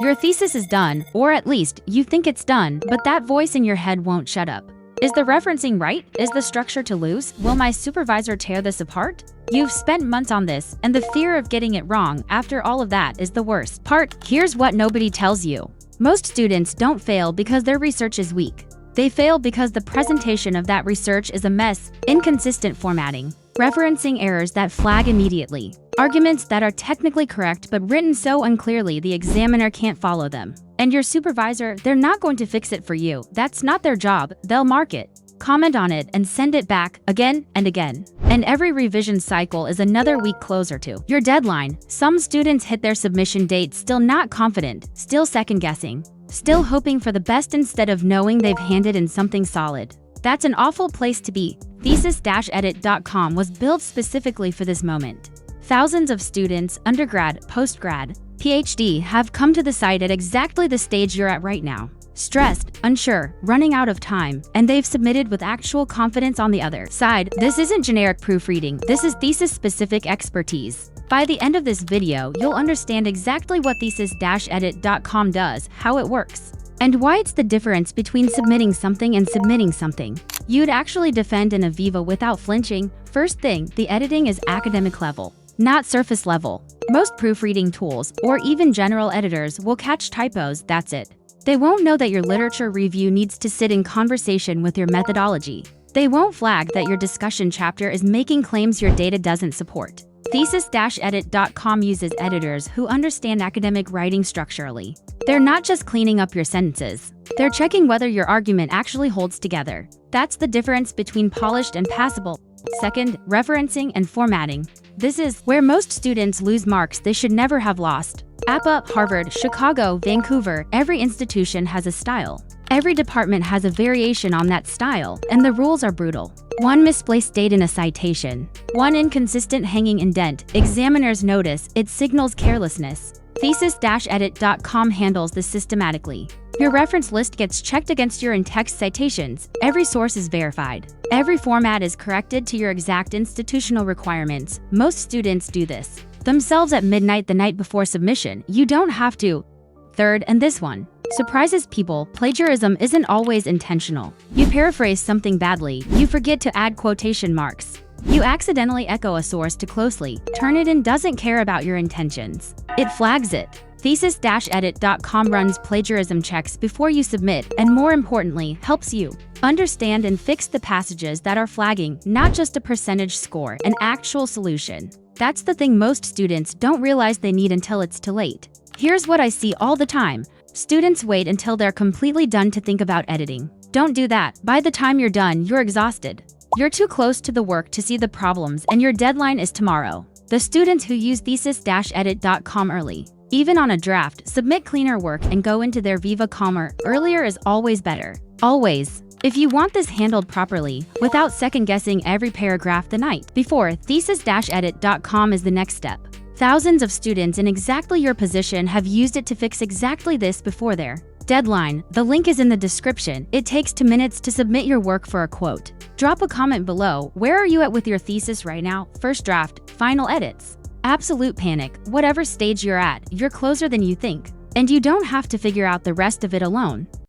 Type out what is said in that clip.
Your thesis is done, or at least you think it's done, but that voice in your head won't shut up. Is the referencing right? Is the structure to loose? Will my supervisor tear this apart? You've spent months on this, and the fear of getting it wrong after all of that is the worst part. Here's what nobody tells you. Most students don't fail because their research is weak. They fail because the presentation of that research is a mess, inconsistent formatting, referencing errors that flag immediately, arguments that are technically correct but written so unclearly the examiner can't follow them. And your supervisor, they're not going to fix it for you. That's not their job. They'll mark it, comment on it, and send it back again and again. And every revision cycle is another week closer to your deadline. Some students hit their submission date still not confident, still second-guessing, still hoping for the best instead of knowing they've handed in something solid. That's an awful place to be. Thesis-Edit.com was built specifically for this moment. Thousands of students, undergrad, postgrad, PhD, have come to the site at exactly the stage you're at right now. Stressed, unsure, running out of time, and they've submitted with actual confidence on the other side. This isn't generic proofreading, this is thesis-specific expertise. By the end of this video, you'll understand exactly what Thesis-Edit.com does, how it works, and why it's the difference between submitting something and submitting something you'd actually defend in a viva without flinching. First thing, the editing is academic level, not surface level. Most proofreading tools, or even general editors, will catch typos, that's it. They won't know that your literature review needs to sit in conversation with your methodology. They won't flag that your discussion chapter is making claims your data doesn't support. Thesis-Edit.com uses editors who understand academic writing structurally. They're not just cleaning up your sentences. They're checking whether your argument actually holds together. That's the difference between polished and passable. Second, referencing and formatting. This is where most students lose marks they should never have lost. APA, Harvard, Chicago, Vancouver, every institution has a style. Every department has a variation on that style, and the rules are brutal. One misplaced date in a citation, one inconsistent hanging indent, examiners notice, it signals carelessness. Thesis-Edit.com handles this systematically. Your reference list gets checked against your in-text citations. Every source is verified. Every format is corrected to your exact institutional requirements. Most students do this themselves at midnight the night before submission. You don't have to. Third, and this one surprises people, plagiarism isn't always intentional. You paraphrase something badly, you forget to add quotation marks. You accidentally echo a source too closely. Turnitin doesn't care about your intentions. It flags it. Thesis-Edit.com runs plagiarism checks before you submit, and more importantly, helps you understand and fix the passages that are flagging, not just a percentage score, an actual solution. That's the thing most students don't realize they need until it's too late. Here's what I see all the time. Students wait until they're completely done to think about editing. Don't do that. By the time you're done, you're exhausted. You're too close to the work to see the problems, and your deadline is tomorrow. The students who use Thesis-Edit.com early, even on a draft, submit cleaner work and go into their viva calmer. Earlier is always better. Always. If you want this handled properly, without second-guessing every paragraph the night before, Thesis-Edit.com is the next step. Thousands of students in exactly your position have used it to fix exactly this before their deadline. The link is in the description. It takes 2 minutes to submit your work for a quote. Drop a comment below. Where are you at with your thesis right now? First draft, final edits. Absolute panic. Whatever stage you're at, you're closer than you think. And you don't have to figure out the rest of it alone.